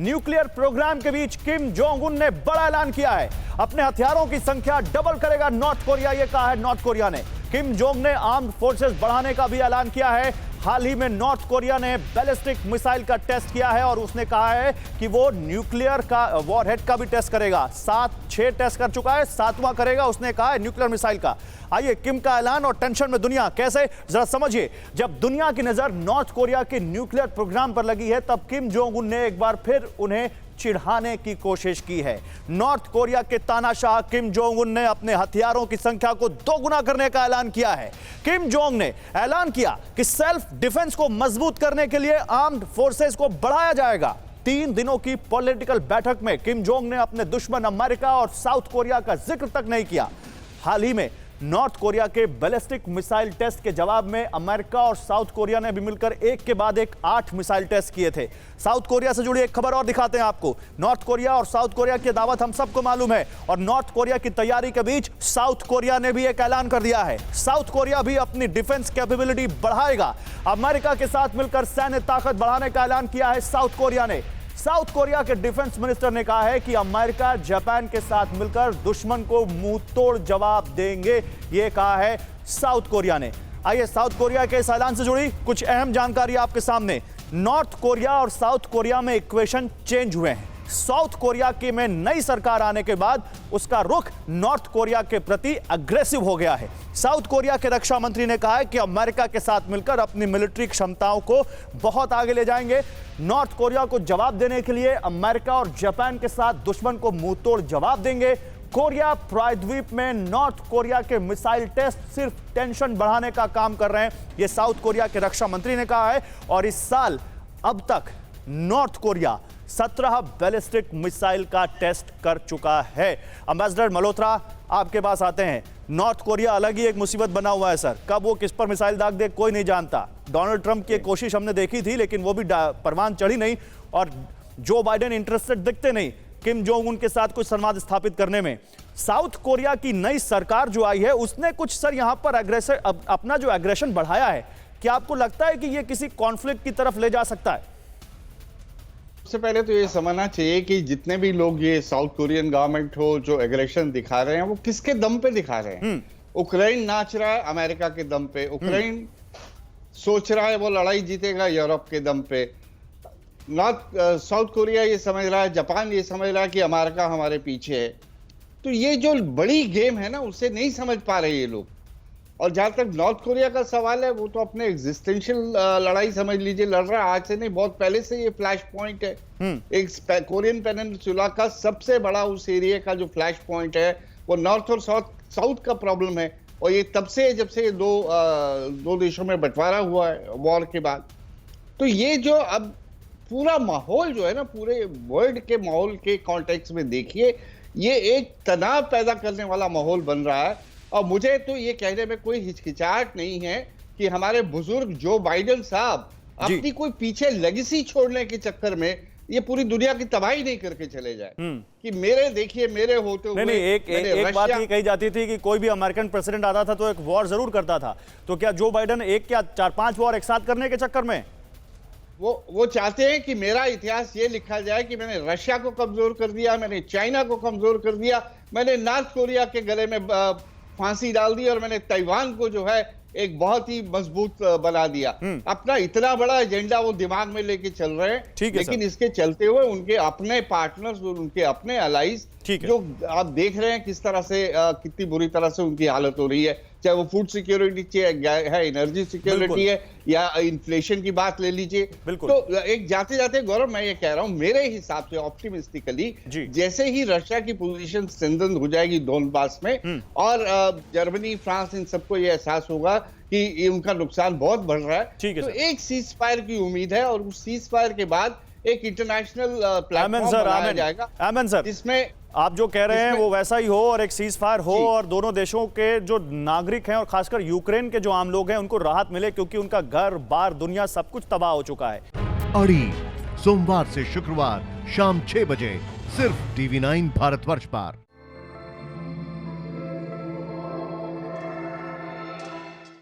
Nuclear programme के बीच Kim Jong Un ने बड़ा ऐलान किया है। अपने हथियारों की संख्या डबल करेगा नॉर्थ कोरिया, यह कहा है नॉर्थ कोरिया ने। किम जोंग ने आर्म्ड फोर्सेस बढ़ाने का भी ऐलान किया है। हाल ही में नॉर्थ कोरिया ने बैलिस्टिक मिसाइल का टेस्ट किया है और उसने कहा है कि वो न्यूक्लियर का वॉरहेड का भी टेस्ट करेगा। 6 टेस्ट कर चुका है, 7वां करेगा, उसने कहा है न्यूक्लियर मिसाइल का। आइए किम का ऐलान और टेंशन में दुनिया कैसे, जरा समझिए। जब दुनिया की नजर नॉर्थ कोरिया के न्यूक्लियर प्रोग्राम पर लगी है, तब किम जोंग उन ने एक बार फिर उन्हें चिढ़ाने की कोशिश की है। नॉर्थ कोरिया के तानाशाह किम जोंग उन ने अपने हथियारों की संख्या को 2 गुना करने का ऐलान किया है। किम जोंग ने ऐलान किया कि सेल्फ डिफेंस को मजबूत करने के लिए आर्म्ड फोर्सेस को बढ़ाया जाएगा। 3 दिनों की पॉलिटिकल बैठक में किम जोंग ने अपने दुश्मन अमेरिका और साउथ कोरिया का जिक्र तक नहीं किया। हाल ही में नॉर्थ कोरिया के बैलिस्टिक मिसाइल टेस्ट के जवाब में अमेरिका और साउथ कोरिया ने भी मिलकर एक के बाद एक 8 मिसाइल टेस्ट किए थे। साउथ कोरिया से जुड़ी एक खबर और दिखाते हैं आपको। नॉर्थ कोरिया और साउथ कोरिया की दावत हम सबको मालूम है और नॉर्थ कोरिया की तैयारी के बीच साउथ कोरिया ने भी एक ऐलान कर दिया है। साउथ कोरिया भी अपनी डिफेंस कैपेबिलिटी बढ़ाएगा। अमेरिका के साथ मिलकर सैन्य ताकत बढ़ाने का ऐलान किया है साउथ कोरिया ने। साउथ कोरिया के डिफेंस मिनिस्टर ने कहा है कि अमेरिका जापान के साथ मिलकर दुश्मन को मुंह तोड़ जवाब देंगे, यह कहा है साउथ कोरिया ने। आइए साउथ कोरिया के इस ऐलान से जुड़ी कुछ अहम जानकारी आपके सामने। नॉर्थ कोरिया और साउथ कोरिया में इक्वेशन चेंज हुए हैं। साउथ कोरिया के में नई सरकार आने के बाद उसका रुख नॉर्थ कोरिया के प्रति अग्रेसिव हो गया है। साउथ कोरिया के रक्षा मंत्री ने कहा है कि अमेरिका के साथ मिलकर अपनी मिलिट्री क्षमताओं को बहुत आगे ले जाएंगे। नॉर्थ कोरिया को जवाब देने के लिए अमेरिका और जापान के साथ दुश्मन को मुंहतोड़ जवाब देंगे। कोरिया प्रायद्वीप में नॉर्थ कोरिया के मिसाइल टेस्ट सिर्फ टेंशन बढ़ाने का काम कर रहे हैं, यह साउथ कोरिया के रक्षा मंत्री ने कहा है। और इस साल अब तक नॉर्थ कोरिया 17 बैलिस्टिक मिसाइल का टेस्ट कर चुका है। एम्बेसडर मल्होत्रा, आपके पास आते हैं। नॉर्थ कोरिया अलग ही एक मुसीबत बना हुआ है सर। कब वो किस पर मिसाइल दाग दे कोई नहीं जानता। डोनाल्ड ट्रंप की कोशिश हमने देखी थी, लेकिन वो भी परवान चढ़ी नहीं और जो बाइडेन इंटरेस्टेड दिखते नहीं किम जोंग उन के साथ कुछ संवाद स्थापित करने में। साउथ कोरिया की नई सरकार जो आई है उसने कुछ सर यहां पर अपना जो एग्रेशन बढ़ाया है। क्या आपको लगता है कि ये किसी कॉन्फ्लिक्ट की तरफ ले जा सकता है? सबसे पहले तो ये समझना चाहिए कि जितने भी लोग ये साउथ कोरियन गवर्नमेंट हो जो एग्रेशन दिखा रहे हैं वो किसके दम पे दिखा रहे हैं। उक्रेन नाच रहा है अमेरिका के दम पे, उक्रेन सोच रहा है वो लड़ाई जीतेगा यूरोप के दम पे। साउथ कोरिया ये समझ रहा है, जापान ये समझ रहा है कि अमेरिका हमारे पीछे है। तो ये जो बड़ी गेम है ना उसे नहीं समझ पा रहे ये लोग। और जहां तक नॉर्थ कोरिया का सवाल है, वो तो अपने एग्जिस्टेंशियल लड़ाई समझ लीजिए लड़ रहा है। आज से नहीं, बहुत पहले से ये फ्लैश पॉइंट है। एक कोरियन पेनिनसुला का सबसे बड़ा उस एरिया का जो फ्लैश पॉइंट है वो नॉर्थ और साउथ का प्रॉब्लम है। और ये तब से जब से दो देशों में बंटवारा हुआ है वॉर के बाद। तो ये जो अब पूरा माहौल जो है ना, पूरे वर्ल्ड के माहौल के कॉन्टेक्स्ट में देखिए, ये एक तनाव पैदा करने वाला माहौल बन रहा है। और मुझे तो ये कहने में कोई हिचकिचाहट नहीं है कि हमारे बुजुर्ग जो बाइडेन साहब अपनी कोई पीछे लेगेसी छोड़ने के चक्कर में ये पूरी दुनिया की तबाही नहीं करके चले जाए कि मेरे देखिए मेरे होते हुए। नहीं, एक बात ये कही जाती थी कि कोई भी अमेरिकन प्रेसिडेंट आता था तो एक वॉर जरूर करता था। तो क्या जो बाइडेन एक क्या 4-5 वॉर एक साथ करने के चक्कर में वो चाहते हैं कि मेरा इतिहास ये लिखा जाए कि मैंने रशिया को कमजोर कर दिया, मैंने चाइना को कमजोर कर दिया, मैंने नॉर्थ कोरिया के गले में फांसी डाल दी और मैंने ताइवान को जो है एक बहुत ही मजबूत बना दिया। अपना इतना बड़ा एजेंडा वो दिमाग में लेके चल रहे हैं। लेकिन इसके चलते हुए उनके अपने पार्टनर्स और उनके अपने अलाइज जो आप देख रहे हैं किस तरह से कितनी बुरी तरह से उनकी हालत हो रही है, चाहे वो फूड सिक्योरिटी है, एनर्जी सिक्योरिटी है, या इन्फ्लेशन की बात ले लीजिए। तो एक जाते जाते गौरव मैं ये कह रहा हूं, मेरे हिसाब से ऑप्टिमिस्टिकली जैसे ही रशिया की पोजीशन स्ट्रेंथन हो जाएगी डोनबास में और जर्मनी फ्रांस इन सबको ये एहसास होगा कि उनका नुकसान बहुत बढ़ रहा है, तो एक सीज फायर की उम्मीद है। और उस सीज फायर के बाद एक इंटरनेशनल प्लेटफॉर्म बनाया जाएगा जिसमें आप जो कह रहे हैं वो वैसा ही हो और एक सीज फायर हो और दोनों देशों के जो नागरिक हैं और खासकर यूक्रेन के जो आम लोग हैं उनको राहत मिले, क्योंकि उनका घर बार दुनिया सब कुछ तबाह हो चुका है। अड़ी सोमवार से शुक्रवार शाम 6 बजे सिर्फ TV9 भारतवर्ष पर।